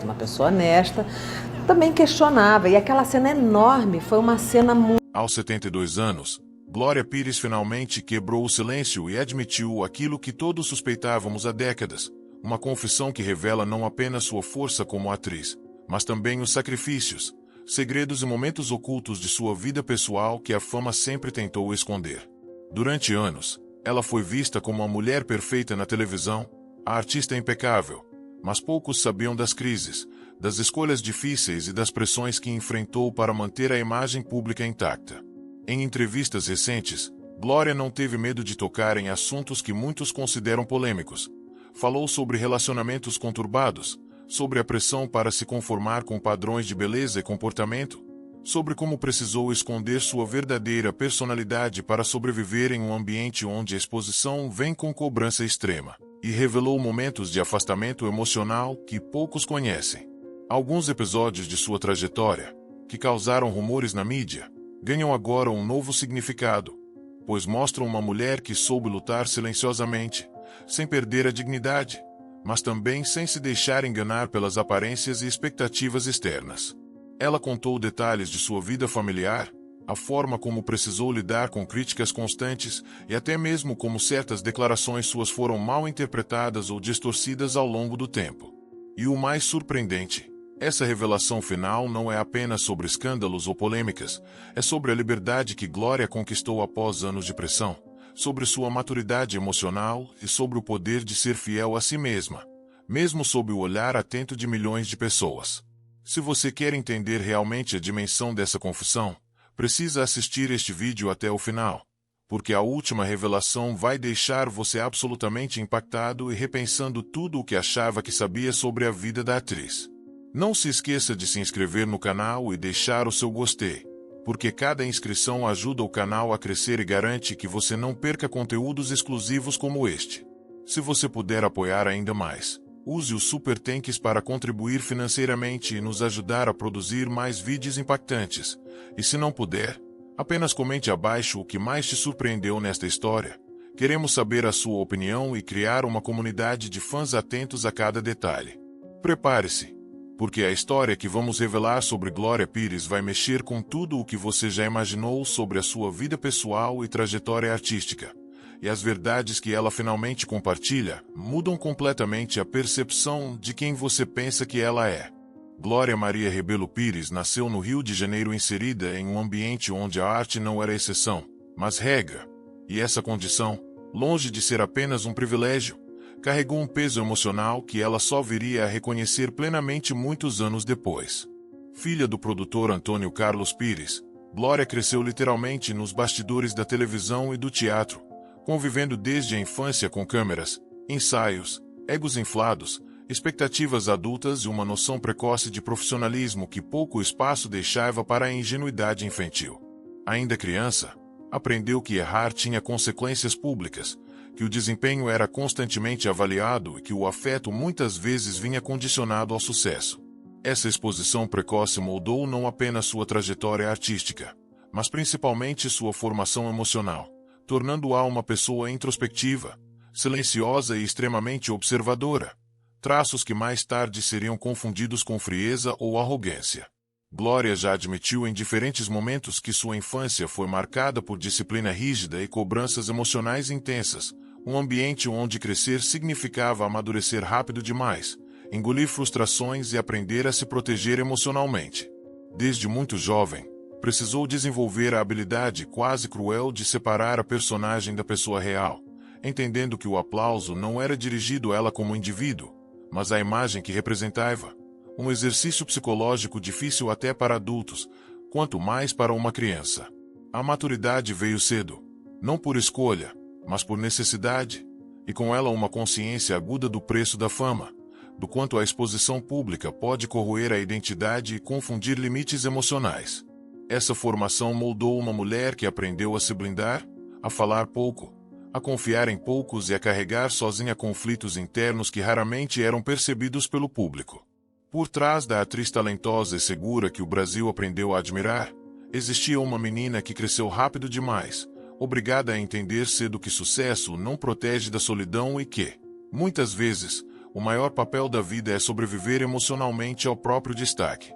uma pessoa honesta, também questionava. E aquela cena enorme foi uma cena muito... Aos 72 anos, Glória Pires finalmente quebrou o silêncio e admitiu aquilo que todos suspeitávamos há décadas, uma confissão que revela não apenas sua força como atriz, mas também os sacrifícios, segredos e momentos ocultos de sua vida pessoal que a fama sempre tentou esconder. Durante anos, ela foi vista como a mulher perfeita na televisão, a artista impecável, mas poucos sabiam das crises, das escolhas difíceis e das pressões que enfrentou para manter a imagem pública intacta. Em entrevistas recentes, Glória não teve medo de tocar em assuntos que muitos consideram polêmicos. Falou sobre relacionamentos conturbados, sobre a pressão para se conformar com padrões de beleza e comportamento, sobre como precisou esconder sua verdadeira personalidade para sobreviver em um ambiente onde a exposição vem com cobrança extrema, e revelou momentos de afastamento emocional que poucos conhecem. Alguns episódios de sua trajetória, que causaram rumores na mídia, ganham agora um novo significado, pois mostram uma mulher que soube lutar silenciosamente, sem perder a dignidade, mas também sem se deixar enganar pelas aparências e expectativas externas. Ela contou detalhes de sua vida familiar, a forma como precisou lidar com críticas constantes e até mesmo como certas declarações suas foram mal interpretadas ou distorcidas ao longo do tempo. E o mais surpreendente, essa revelação final não é apenas sobre escândalos ou polêmicas, é sobre a liberdade que Glória conquistou após anos de pressão, sobre sua maturidade emocional e sobre o poder de ser fiel a si mesma, mesmo sob o olhar atento de milhões de pessoas. Se você quer entender realmente a dimensão dessa confissão, precisa assistir este vídeo até o final, porque a última revelação vai deixar você absolutamente impactado e repensando tudo o que achava que sabia sobre a vida da atriz. Não se esqueça de se inscrever no canal e deixar o seu gostei, porque cada inscrição ajuda o canal a crescer e garante que você não perca conteúdos exclusivos como este. Se você puder apoiar ainda mais, use o Super Thanks para contribuir financeiramente e nos ajudar a produzir mais vídeos impactantes. E se não puder, apenas comente abaixo o que mais te surpreendeu nesta história. Queremos saber a sua opinião e criar uma comunidade de fãs atentos a cada detalhe. Prepare-se, porque a história que vamos revelar sobre Glória Pires vai mexer com tudo o que você já imaginou sobre a sua vida pessoal e trajetória artística. E as verdades que ela finalmente compartilha mudam completamente a percepção de quem você pensa que ela é. Glória Maria Rebelo Pires nasceu no Rio de Janeiro, inserida em um ambiente onde a arte não era exceção, mas regra. E essa condição, longe de ser apenas um privilégio, carregou um peso emocional que ela só viria a reconhecer plenamente muitos anos depois. Filha do produtor Antônio Carlos Pires, Glória cresceu literalmente nos bastidores da televisão e do teatro, convivendo desde a infância com câmeras, ensaios, egos inflados, expectativas adultas e uma noção precoce de profissionalismo que pouco espaço deixava para a ingenuidade infantil. Ainda criança, aprendeu que errar tinha consequências públicas, que o desempenho era constantemente avaliado e que o afeto muitas vezes vinha condicionado ao sucesso. Essa exposição precoce moldou não apenas sua trajetória artística, mas principalmente sua formação emocional, tornando-a uma pessoa introspectiva, silenciosa e extremamente observadora, traços que mais tarde seriam confundidos com frieza ou arrogância. Glória já admitiu em diferentes momentos que sua infância foi marcada por disciplina rígida e cobranças emocionais intensas, um ambiente onde crescer significava amadurecer rápido demais, engolir frustrações e aprender a se proteger emocionalmente. Desde muito jovem, precisou desenvolver a habilidade quase cruel de separar a personagem da pessoa real, entendendo que o aplauso não era dirigido a ela como indivíduo, mas à imagem que representava. Um exercício psicológico difícil até para adultos, quanto mais para uma criança. A maturidade veio cedo, não por escolha, mas por necessidade, e com ela uma consciência aguda do preço da fama, do quanto a exposição pública pode corroer a identidade e confundir limites emocionais. Essa formação moldou uma mulher que aprendeu a se blindar, a falar pouco, a confiar em poucos e a carregar sozinha conflitos internos que raramente eram percebidos pelo público. Por trás da atriz talentosa e segura que o Brasil aprendeu a admirar, existia uma menina que cresceu rápido demais, obrigada a entender cedo que sucesso não protege da solidão e que, muitas vezes, O maior papel da vida é sobreviver emocionalmente ao próprio destaque.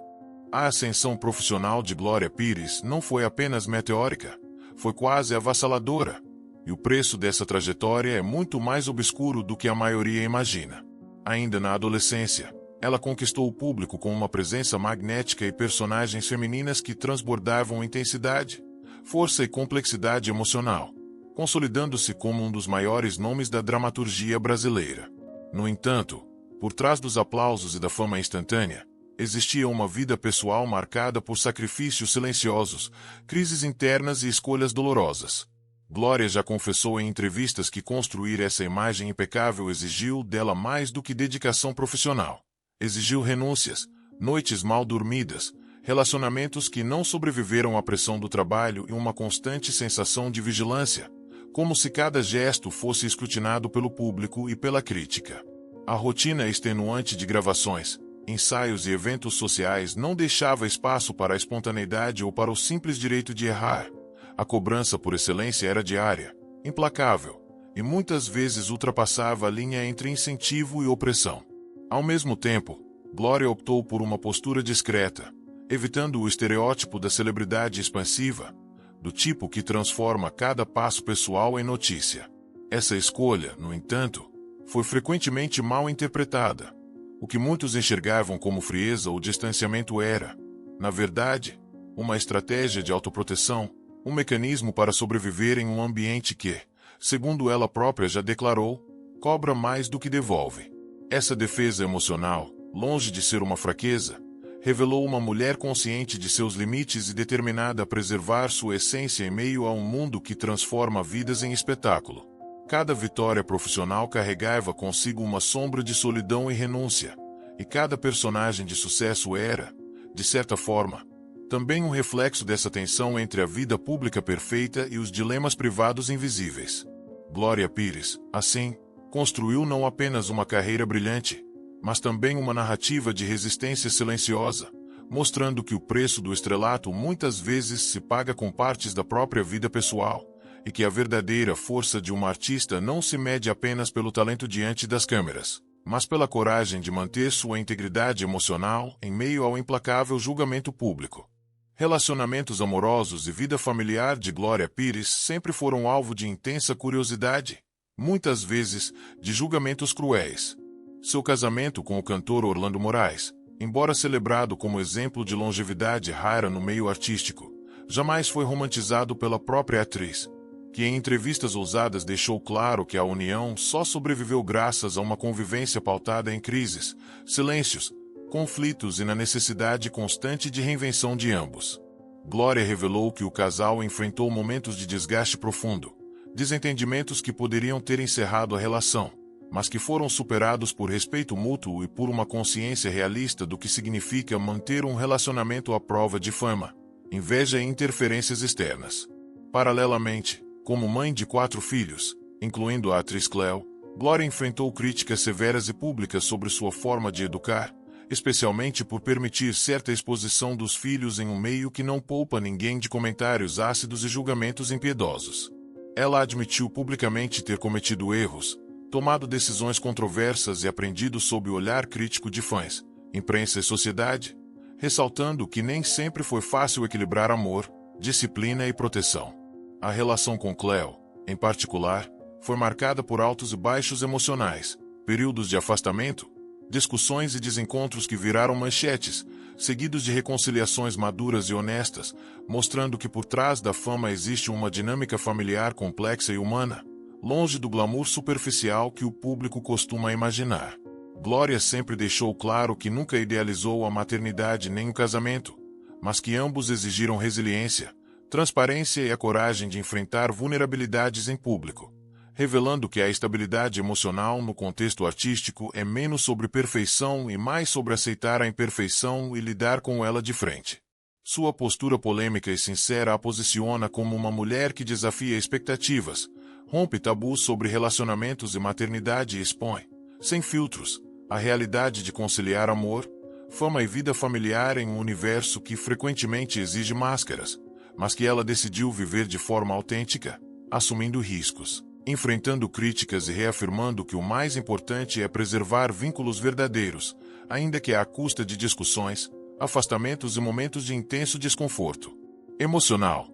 A ascensão profissional de Glória Pires não foi apenas meteórica, foi quase avassaladora. E o preço dessa trajetória é muito mais obscuro do que a maioria imagina. Ainda na adolescência, ela conquistou o público com uma presença magnética e personagens femininas que transbordavam intensidade, força e complexidade emocional, consolidando-se como um dos maiores nomes da dramaturgia brasileira. No entanto, por trás dos aplausos e da fama instantânea, existia uma vida pessoal marcada por sacrifícios silenciosos, crises internas e escolhas dolorosas. Glória já confessou em entrevistas que construir essa imagem impecável exigiu dela mais do que dedicação profissional. Exigiu renúncias, noites mal dormidas, relacionamentos que não sobreviveram à pressão do trabalho e uma constante sensação de vigilância, como se cada gesto fosse escrutinado pelo público e pela crítica. A rotina extenuante de gravações, ensaios e eventos sociais não deixava espaço para a espontaneidade ou para o simples direito de errar. A cobrança por excelência era diária, implacável, e muitas vezes ultrapassava a linha entre incentivo e opressão. Ao mesmo tempo, Glória optou por uma postura discreta, evitando o estereótipo da celebridade expansiva, do tipo que transforma cada passo pessoal em notícia. Essa escolha, no entanto, foi frequentemente mal interpretada. O que muitos enxergavam como frieza ou distanciamento era, na verdade, uma estratégia de autoproteção, um mecanismo para sobreviver em um ambiente que, segundo ela própria já declarou, cobra mais do que devolve. Essa defesa emocional, longe de ser uma fraqueza, revelou uma mulher consciente de seus limites e determinada a preservar sua essência em meio a um mundo que transforma vidas em espetáculo. Cada vitória profissional carregava consigo uma sombra de solidão e renúncia, e cada personagem de sucesso era, de certa forma, também um reflexo dessa tensão entre a vida pública perfeita e os dilemas privados invisíveis. Glória Pires, assim, construiu não apenas uma carreira brilhante, mas também uma narrativa de resistência silenciosa, mostrando que o preço do estrelato muitas vezes se paga com partes da própria vida pessoal, e que a verdadeira força de uma artista não se mede apenas pelo talento diante das câmeras, mas pela coragem de manter sua integridade emocional em meio ao implacável julgamento público. Relacionamentos amorosos e vida familiar de Glória Pires sempre foram alvo de intensa curiosidade, muitas vezes de julgamentos cruéis. Seu casamento com o cantor Orlando Moraes, embora celebrado como exemplo de longevidade rara no meio artístico, jamais foi romantizado pela própria atriz, que em entrevistas ousadas deixou claro que a união só sobreviveu graças a uma convivência pautada em crises, silêncios, conflitos e na necessidade constante de reinvenção de ambos. Glória revelou que o casal enfrentou momentos de desgaste profundo, desentendimentos que poderiam ter encerrado a relação, mas que foram superados por respeito mútuo e por uma consciência realista do que significa manter um relacionamento à prova de fama, inveja e interferências externas. Paralelamente, como mãe de 4 filhos, incluindo a atriz Cleo, Glória enfrentou críticas severas e públicas sobre sua forma de educar, especialmente por permitir certa exposição dos filhos em um meio que não poupa ninguém de comentários ácidos e julgamentos impiedosos. Ela admitiu publicamente ter cometido erros, tomado decisões controversas e aprendido sob o olhar crítico de fãs, imprensa e sociedade, ressaltando que nem sempre foi fácil equilibrar amor, disciplina e proteção. A relação com Cleo, em particular, foi marcada por altos e baixos emocionais, períodos de afastamento, discussões e desencontros que viraram manchetes, seguidos de reconciliações maduras e honestas, mostrando que por trás da fama existe uma dinâmica familiar complexa e humana, longe do glamour superficial que o público costuma imaginar. Glória sempre deixou claro que nunca idealizou a maternidade nem o casamento, mas que ambos exigiram resiliência, transparência e a coragem de enfrentar vulnerabilidades em público, revelando que a estabilidade emocional no contexto artístico é menos sobre perfeição e mais sobre aceitar a imperfeição e lidar com ela de frente. Sua postura polêmica e sincera a posiciona como uma mulher que desafia expectativas, rompe tabus sobre relacionamentos e maternidade e expõe, sem filtros, a realidade de conciliar amor, fama e vida familiar em um universo que frequentemente exige máscaras, mas que ela decidiu viver de forma autêntica, assumindo riscos. enfrentando críticas e reafirmando que o mais importante é preservar vínculos verdadeiros, ainda que à custa de discussões, afastamentos e momentos de intenso desconforto emocional.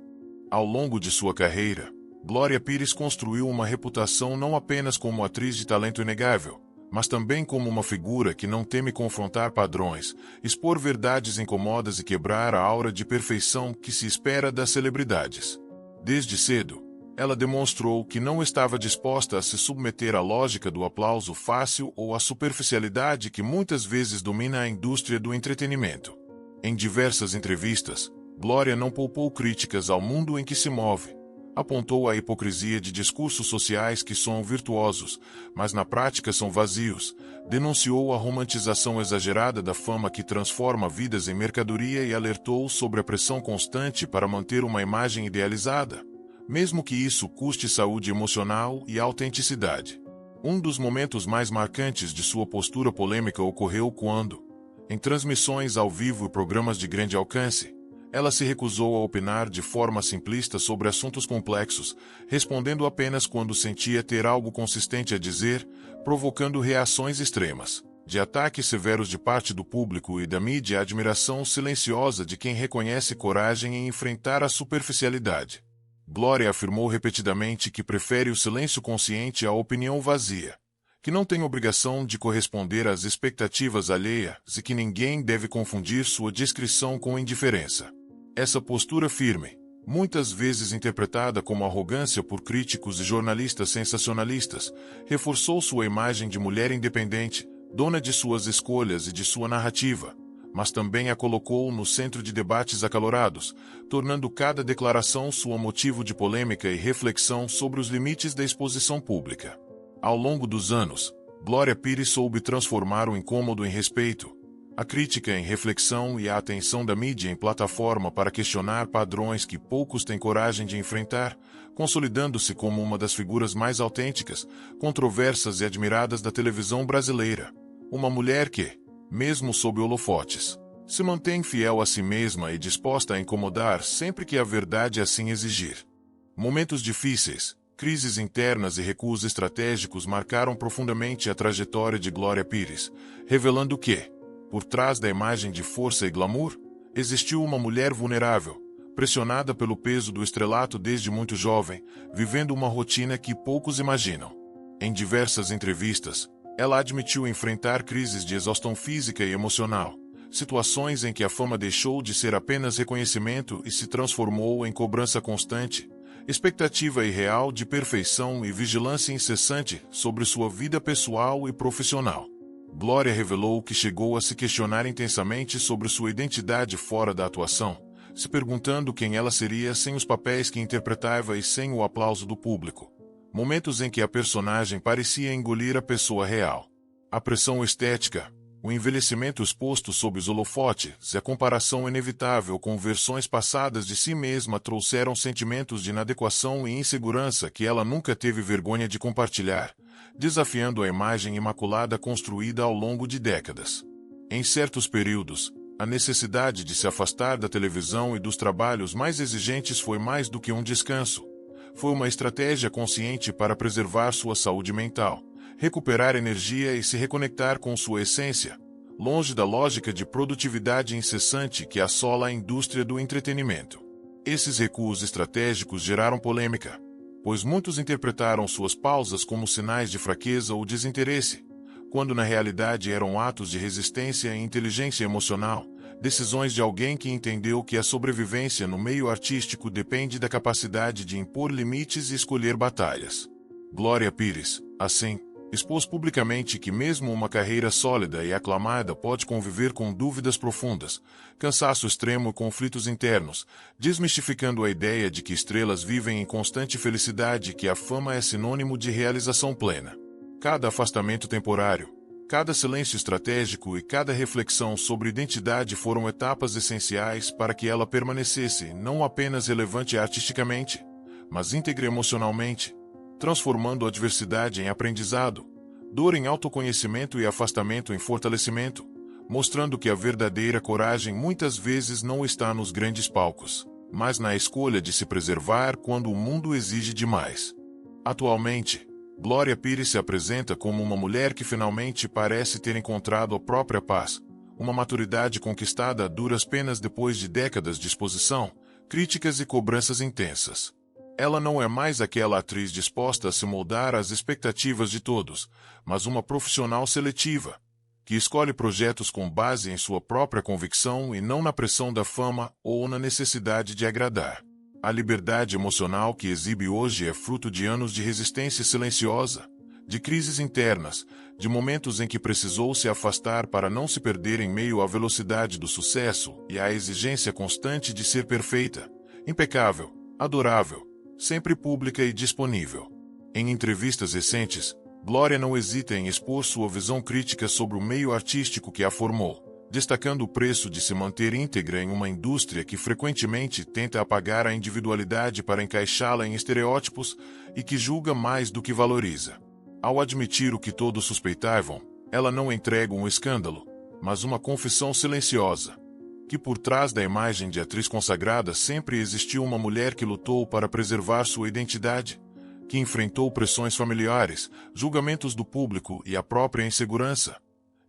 Ao longo de sua carreira, Glória Pires construiu uma reputação não apenas como atriz de talento inegável, mas também como uma figura que não teme confrontar padrões, expor verdades incômodas e quebrar a aura de perfeição que se espera das celebridades. Desde cedo, ela demonstrou que não estava disposta a se submeter à lógica do aplauso fácil ou à superficialidade que muitas vezes domina a indústria do entretenimento. Em diversas entrevistas, Glória não poupou críticas ao mundo em que se move. Apontou a hipocrisia de discursos sociais que soam virtuosos, mas na prática são vazios. Denunciou a romantização exagerada da fama que transforma vidas em mercadoria e alertou sobre a pressão constante para manter uma imagem idealizada, mesmo que isso custe saúde emocional e autenticidade. Um dos momentos mais marcantes de sua postura polêmica ocorreu quando, em transmissões ao vivo e programas de grande alcance, ela se recusou a opinar de forma simplista sobre assuntos complexos, respondendo apenas quando sentia ter algo consistente a dizer, provocando reações extremas, de ataques severos de parte do público e da mídia à admiração silenciosa de quem reconhece coragem em enfrentar a superficialidade. Glória afirmou repetidamente que prefere o silêncio consciente à opinião vazia, que não tem obrigação de corresponder às expectativas alheias e que ninguém deve confundir sua discrição com indiferença. Essa postura firme, muitas vezes interpretada como arrogância por críticos e jornalistas sensacionalistas, reforçou sua imagem de mulher independente, dona de suas escolhas e de sua narrativa, mas também a colocou no centro de debates acalorados, tornando cada declaração sua motivo de polêmica e reflexão sobre os limites da exposição pública. Ao longo dos anos, Glória Pires soube transformar o incômodo em respeito, a crítica em reflexão e a atenção da mídia em plataforma para questionar padrões que poucos têm coragem de enfrentar, consolidando-se como uma das figuras mais autênticas, controversas e admiradas da televisão brasileira. Uma mulher que, mesmo sob holofotes, se mantém fiel a si mesma e disposta a incomodar sempre que a verdade assim exigir. Momentos difíceis, crises internas e recuos estratégicos marcaram profundamente a trajetória de Glória Pires, revelando que, por trás da imagem de força e glamour, existiu uma mulher vulnerável, pressionada pelo peso do estrelato desde muito jovem, vivendo uma rotina que poucos imaginam. Em diversas entrevistas, ela admitiu enfrentar crises de exaustão física e emocional, situações em que a fama deixou de ser apenas reconhecimento e se transformou em cobrança constante, expectativa irreal de perfeição e vigilância incessante sobre sua vida pessoal e profissional. Glória revelou que chegou a se questionar intensamente sobre sua identidade fora da atuação, se perguntando quem ela seria sem os papéis que interpretava e sem o aplauso do público. Momentos em que a personagem parecia engolir a pessoa real. A pressão estética, o envelhecimento exposto sob os holofotes e a comparação inevitável com versões passadas de si mesma trouxeram sentimentos de inadequação e insegurança que ela nunca teve vergonha de compartilhar, desafiando a imagem imaculada construída ao longo de décadas. Em certos períodos, a necessidade de se afastar da televisão e dos trabalhos mais exigentes foi mais do que um descanso. Foi uma estratégia consciente para preservar sua saúde mental, recuperar energia e se reconectar com sua essência, longe da lógica de produtividade incessante que assola a indústria do entretenimento. Esses recuos estratégicos geraram polêmica, pois muitos interpretaram suas pausas como sinais de fraqueza ou desinteresse, quando na realidade eram atos de resistência e inteligência emocional, decisões de alguém que entendeu que a sobrevivência no meio artístico depende da capacidade de impor limites e escolher batalhas. Glória Pires, assim, expôs publicamente que mesmo uma carreira sólida e aclamada pode conviver com dúvidas profundas, cansaço extremo e conflitos internos, desmistificando a ideia de que estrelas vivem em constante felicidade e que a fama é sinônimo de realização plena. Cada afastamento temporário, cada silêncio estratégico e cada reflexão sobre identidade foram etapas essenciais para que ela permanecesse não apenas relevante artisticamente, mas íntegra emocionalmente, transformando a adversidade em aprendizado, dor em autoconhecimento e afastamento em fortalecimento, mostrando que a verdadeira coragem muitas vezes não está nos grandes palcos, mas na escolha de se preservar quando o mundo exige demais. Atualmente, Glória Pires se apresenta como uma mulher que finalmente parece ter encontrado a própria paz, uma maturidade conquistada a duras penas depois de décadas de exposição, críticas e cobranças intensas. Ela não é mais aquela atriz disposta a se moldar às expectativas de todos, mas uma profissional seletiva, que escolhe projetos com base em sua própria convicção e não na pressão da fama ou na necessidade de agradar. A liberdade emocional que exibe hoje é fruto de anos de resistência silenciosa, de crises internas, de momentos em que precisou se afastar para não se perder em meio à velocidade do sucesso e à exigência constante de ser perfeita, impecável, adorável, sempre pública e disponível. Em entrevistas recentes, Glória não hesita em expor sua visão crítica sobre o meio artístico que a formou, destacando o preço de se manter íntegra em uma indústria que frequentemente tenta apagar a individualidade para encaixá-la em estereótipos e que julga mais do que valoriza. Ao admitir o que todos suspeitavam, ela não entrega um escândalo, mas uma confissão silenciosa, que por trás da imagem de atriz consagrada sempre existiu uma mulher que lutou para preservar sua identidade, que enfrentou pressões familiares, julgamentos do público e a própria insegurança,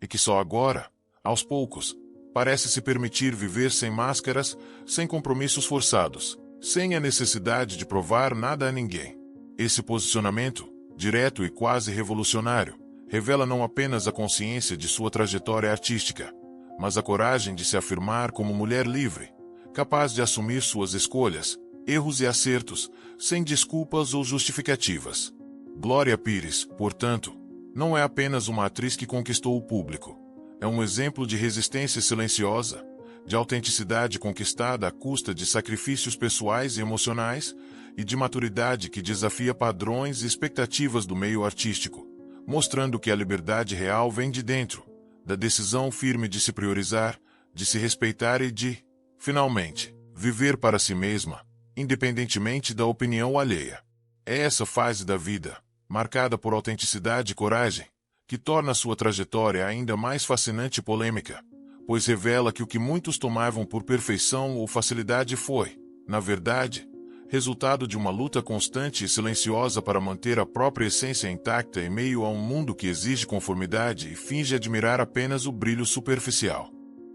e que só agora, aos poucos, parece se permitir viver sem máscaras, sem compromissos forçados, sem a necessidade de provar nada a ninguém. Esse posicionamento, direto e quase revolucionário, revela não apenas a consciência de sua trajetória artística, mas a coragem de se afirmar como mulher livre, capaz de assumir suas escolhas, erros e acertos, sem desculpas ou justificativas. Glória Pires, portanto, não é apenas uma atriz que conquistou o público. É um exemplo de resistência silenciosa, de autenticidade conquistada à custa de sacrifícios pessoais e emocionais, e de maturidade que desafia padrões e expectativas do meio artístico, mostrando que a liberdade real vem de dentro, da decisão firme de se priorizar, de se respeitar e de, finalmente, viver para si mesma, independentemente da opinião alheia. É essa fase da vida, marcada por autenticidade e coragem, que torna sua trajetória ainda mais fascinante e polêmica, pois revela que o que muitos tomavam por perfeição ou facilidade foi, na verdade, resultado de uma luta constante e silenciosa para manter a própria essência intacta em meio a um mundo que exige conformidade e finge admirar apenas o brilho superficial.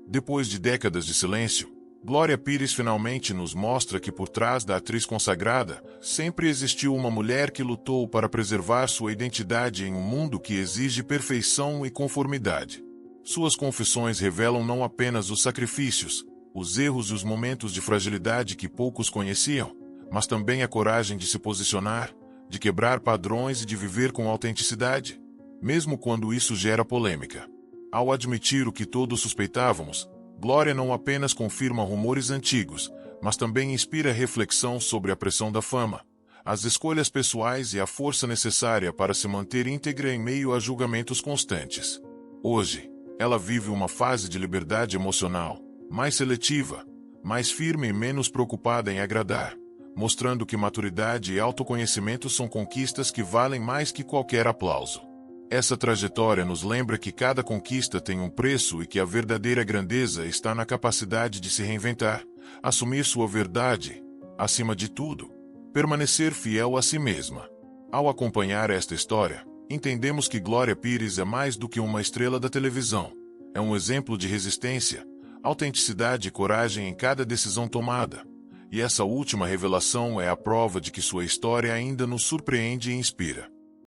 Depois de décadas de silêncio, Glória Pires finalmente nos mostra que por trás da atriz consagrada, sempre existiu uma mulher que lutou para preservar sua identidade em um mundo que exige perfeição e conformidade. Suas confissões revelam não apenas os sacrifícios, os erros e os momentos de fragilidade que poucos conheciam, mas também a coragem de se posicionar, de quebrar padrões e de viver com autenticidade, mesmo quando isso gera polêmica. Ao admitir o que todos suspeitávamos, Glória não apenas confirma rumores antigos, mas também inspira reflexão sobre a pressão da fama, as escolhas pessoais e a força necessária para se manter íntegra em meio a julgamentos constantes. Hoje, ela vive uma fase de liberdade emocional, mais seletiva, mais firme e menos preocupada em agradar, mostrando que maturidade e autoconhecimento são conquistas que valem mais que qualquer aplauso. Essa trajetória nos lembra que cada conquista tem um preço e que a verdadeira grandeza está na capacidade de se reinventar, assumir sua verdade, acima de tudo, permanecer fiel a si mesma. Ao acompanhar esta história, entendemos que Glória Pires é mais do que uma estrela da televisão. É um exemplo de resistência, autenticidade e coragem em cada decisão tomada. E essa última revelação é a prova de que sua história ainda nos surpreende e inspira.